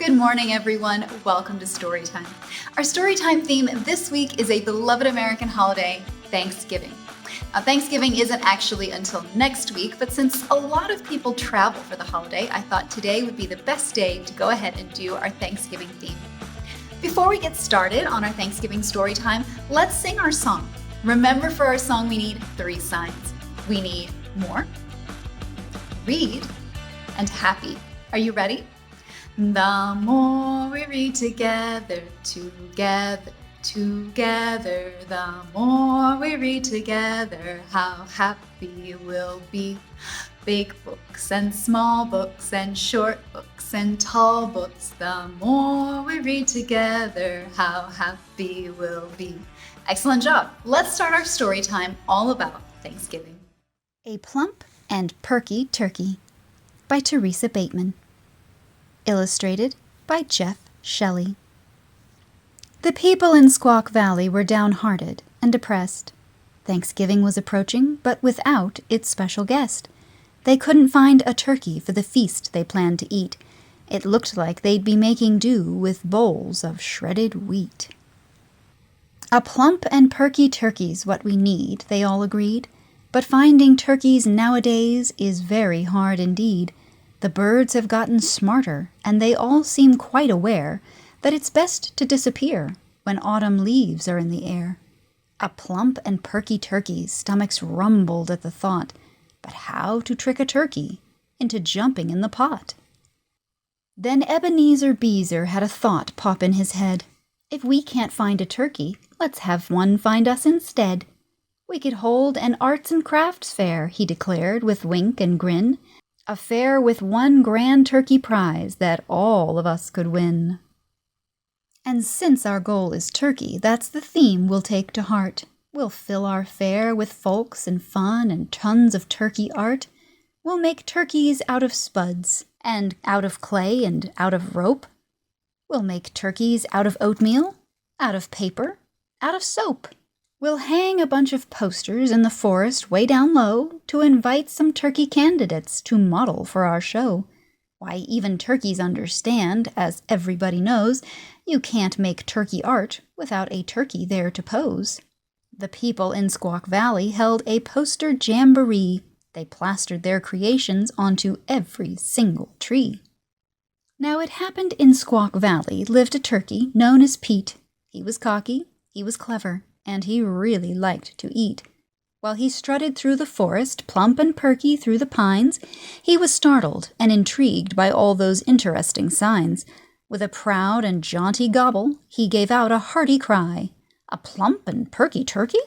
Good morning, everyone. Welcome to Storytime. Our Storytime theme this week is a beloved American holiday, Thanksgiving. Now, Thanksgiving isn't actually until next week, but since a lot of people travel for the holiday, I thought today would be the best day to go ahead and do our Thanksgiving theme. Before we get started on our Thanksgiving Storytime, let's sing our song. Remember, for our song, we need 3 signs. We need more, read, and happy. Are you ready? The more we read together, the more we read together, how happy we'll be. Big books and small books and short books and tall books, the more we read together, how happy we'll be. Excellent job. Let's start our story time all about Thanksgiving. A Plump and Perky Turkey by Teresa Bateman. Illustrated by Jeff Shelley. The people in Squaw Valley were downhearted and depressed. Thanksgiving was approaching, but without its special guest. They couldn't find a turkey for the feast they planned to eat. It looked like they'd be making do with bowls of shredded wheat. A plump and perky turkey's what we need, they all agreed. But finding turkeys nowadays is very hard indeed. The birds have gotten smarter, and they all seem quite aware that it's best to disappear when autumn leaves are in the air. A plump and perky turkey's stomachs rumbled at the thought, but how to trick a turkey into jumping in the pot? Then Ebenezer Beezer had a thought pop in his head. If we can't find a turkey, let's have one find us instead. We could hold an arts and crafts fair, he declared with wink and grin. A fair with one grand turkey prize that all of us could win. And since our goal is turkey, that's the theme we'll take to heart. We'll fill our fair with folks and fun and tons of turkey art. We'll make turkeys out of spuds, and out of clay and out of rope. We'll make turkeys out of oatmeal, out of paper, out of soap. We'll hang a bunch of posters in the forest way down low to invite some turkey candidates to model for our show. Why, even turkeys understand, as everybody knows, you can't make turkey art without a turkey there to pose. The people in Squaw Valley held a poster jamboree. They plastered their creations onto every single tree. Now it happened in Squaw Valley lived a turkey known as Pete. He was cocky, he was clever, and he really liked to eat. While he strutted through the forest, plump and perky through the pines, he was startled and intrigued by all those interesting signs. With a proud and jaunty gobble, he gave out a hearty cry. A plump and perky turkey?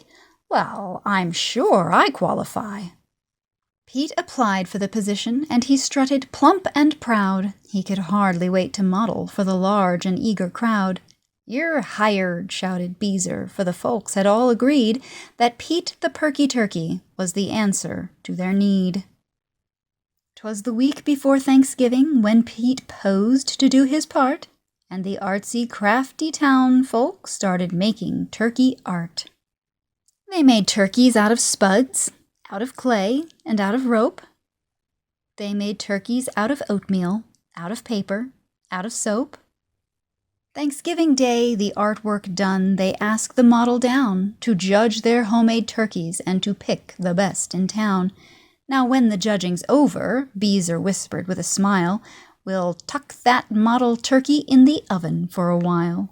Well, I'm sure I qualify. Pete applied for the position, and he strutted plump and proud. He could hardly wait to model for the large and eager crowd. "You're hired," shouted Beezer, for the folks had all agreed that Pete the Perky Turkey was the answer to their need. 'Twas the week before Thanksgiving when Pete posed to do his part, and the artsy, crafty town folk started making turkey art. They made turkeys out of spuds, out of clay, and out of rope. They made turkeys out of oatmeal, out of paper, out of soap. Thanksgiving Day, the artwork done, they asked the model down to judge their homemade turkeys and to pick the best in town. Now when the judging's over, Beezer whispered with a smile, we'll tuck that model turkey in the oven for a while.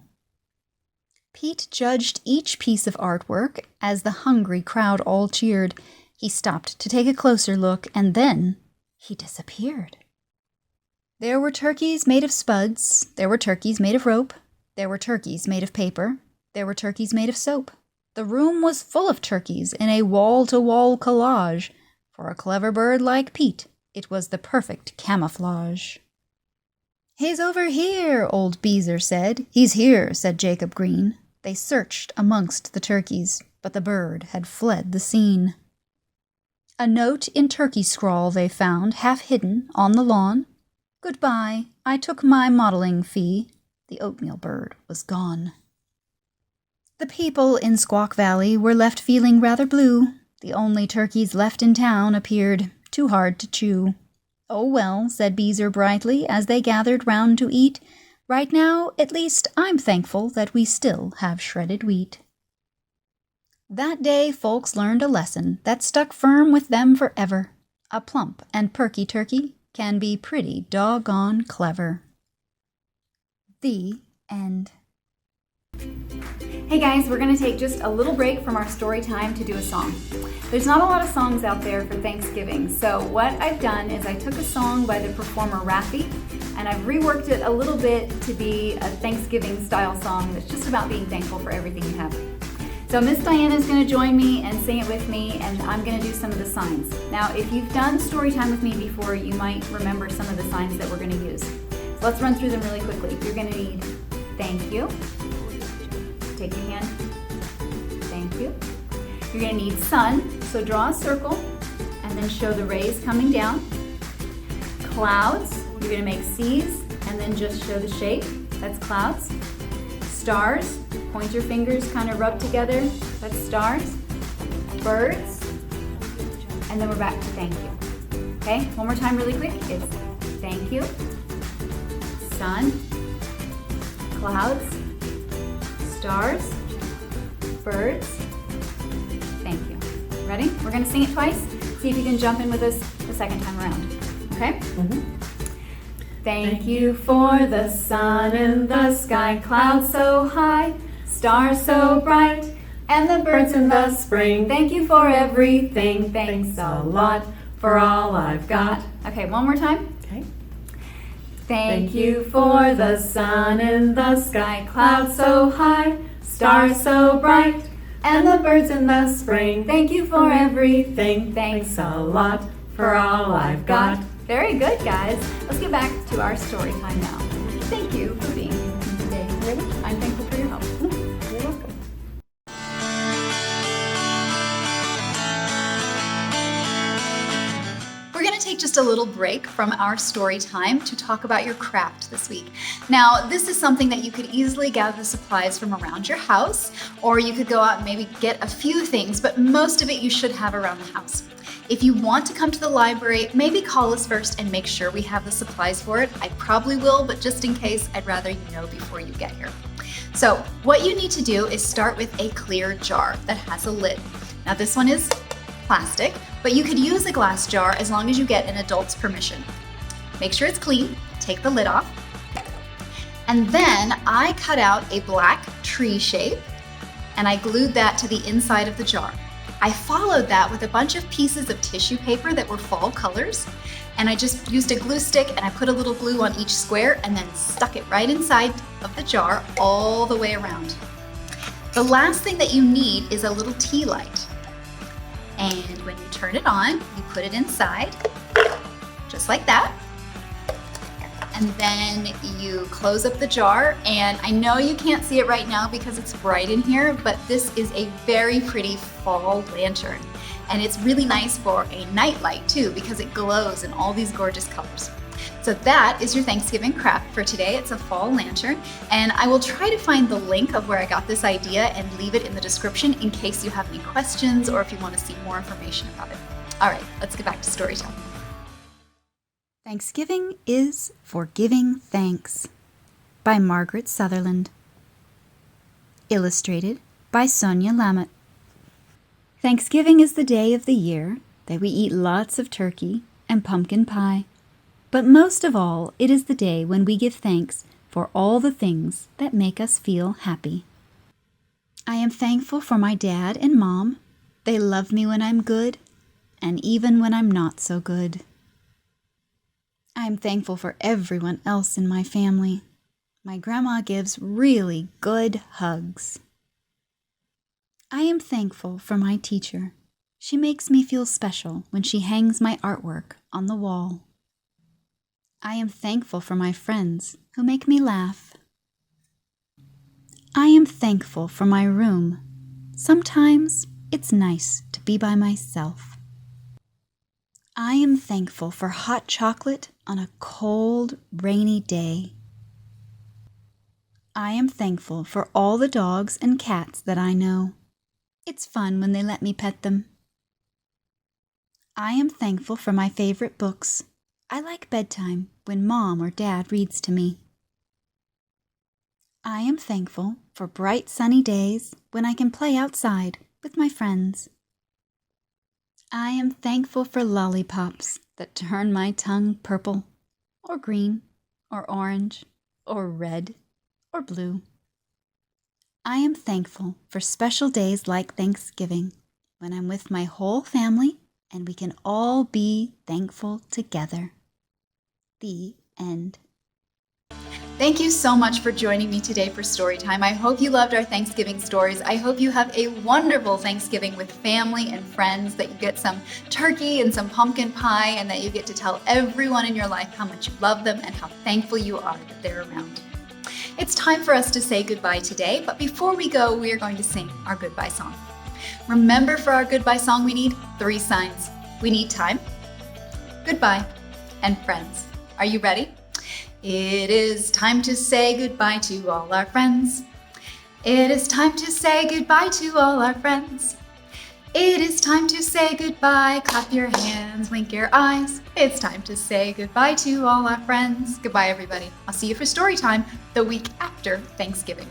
Pete judged each piece of artwork as the hungry crowd all cheered. He stopped to take a closer look, and then he disappeared. There were turkeys made of spuds, there were turkeys made of rope, there were turkeys made of paper, there were turkeys made of soap. The room was full of turkeys in a wall-to-wall collage. For a clever bird like Pete, it was the perfect camouflage. "He's over here," old Beezer said. "He's here," said Jacob Green. They searched amongst the turkeys, but the bird had fled the scene. A note in turkey scrawl they found, half hidden on the lawn. "Goodbye, I took my modeling fee." The oatmeal bird was gone. The people in Squaw Valley were left feeling rather blue. The only turkeys left in town appeared too hard to chew. "Oh well," said Beezer brightly, as they gathered round to eat, Right now, at least, I'm thankful that we still have shredded wheat. That day, folks learned a lesson that stuck firm with them forever. A plump and perky turkey can be pretty doggone clever. The end. Hey guys, we're going to take just a little break from our story time to do a song. There's not a lot of songs out there for Thanksgiving, so what I've done is I took a song by the performer Raffi and I've reworked it a little bit to be a Thanksgiving style song that's just about being thankful for everything you have. So Miss Diana is going to join me and sing it with me, and I'm going to do some of the signs. Now, if you've done story time with me before, you might remember some of the signs that we're going to use. So let's run through them really quickly. You're going to need thank you. Take your hand. Thank you. You're going to need sun, so draw a circle and then show the rays coming down. Clouds, you're going to make C's and then just show the shape. That's clouds. Stars, point your fingers, kind of rub together. That's stars. Birds, and then we're back to thank you. Okay, one more time really quick. It's thank you, sun, clouds, stars, birds, thank you. Ready? We're going to sing it twice. See if you can jump in with us the second time around. Okay? Thank you for the sun in the sky, clouds so high, stars so bright, and the birds in the spring. Thank you for everything. Thanks a lot for all I've got. Okay, one more time. Okay. Thank you for the sun in the sky, clouds so high, stars so bright, and the birds in the spring. Thank you for everything. Thanks a lot for all I've got. Very good, guys. Let's get back to our story time now. Thank you for being here today. I'm thankful for your help. You're welcome. We're going to take just a little break from our story time to talk about your craft this week. Now, this is something that you could easily gather supplies from around your house, or you could go out and maybe get a few things, but most of it you should have around the house. If you want to come to the library, maybe call us first and make sure we have the supplies for it. I probably will, but just in case, I'd rather you know before you get here. So what you need to do is start with a clear jar that has a lid. Now this one is plastic, but you could use a glass jar as long as you get an adult's permission. Make sure it's clean, take the lid off, and then I cut out a black tree shape and I glued that to the inside of the jar. I followed that with a bunch of pieces of tissue paper that were fall colors, and I just used a glue stick and I put a little glue on each square and then stuck it right inside of the jar all the way around. The last thing that you need is a little tea light. And when you turn it on, you put it inside, just like that. And then you close up the jar, and I know you can't see it right now because it's bright in here, but this is a very pretty fall lantern. And it's really nice for a night light too because it glows in all these gorgeous colors. So that is your Thanksgiving craft for today. It's a fall lantern, and I will try to find the link of where I got this idea and leave it in the description in case you have any questions or if you want to see more information about it. All right, let's get back to story time. Thanksgiving is for giving thanks by Margaret Sutherland. Illustrated by Sonia Lamet. Thanksgiving is the day of the year that we eat lots of turkey and pumpkin pie. But most of all, it is the day when we give thanks for all the things that make us feel happy. I am thankful for my dad and mom. They love me when I'm good, and even when I'm not so good. I am thankful for everyone else in my family. My grandma gives really good hugs. I am thankful for my teacher. She makes me feel special when she hangs my artwork on the wall. I am thankful for my friends who make me laugh. I am thankful for my room. Sometimes it's nice to be by myself. I am thankful for hot chocolate on a cold, rainy day. I am thankful for all the dogs and cats that I know. It's fun when they let me pet them. I am thankful for my favorite books. I like bedtime when Mom or Dad reads to me. I am thankful for bright sunny days when I can play outside with my friends. I am thankful for lollipops that turn my tongue purple, or green, or orange, or red, or blue. I am thankful for special days like Thanksgiving when I'm with my whole family and we can all be thankful together. The end. Thank you so much for joining me today for Storytime. I hope you loved our Thanksgiving stories. I hope you have a wonderful Thanksgiving with family and friends, that you get some turkey and some pumpkin pie, and that you get to tell everyone in your life how much you love them and how thankful you are that they're around. It's time for us to say goodbye today, but before we go, we are going to sing our goodbye song. Remember, for our goodbye song, we need 3 signs. We need time, goodbye, and friends. Are you ready? It is time to say goodbye to all our friends. It is time to say goodbye to all our friends. It is time to say goodbye. Clap your hands, wink your eyes. It's time to say goodbye to all our friends. Goodbye, everybody. I'll see you for Storytime the week after Thanksgiving.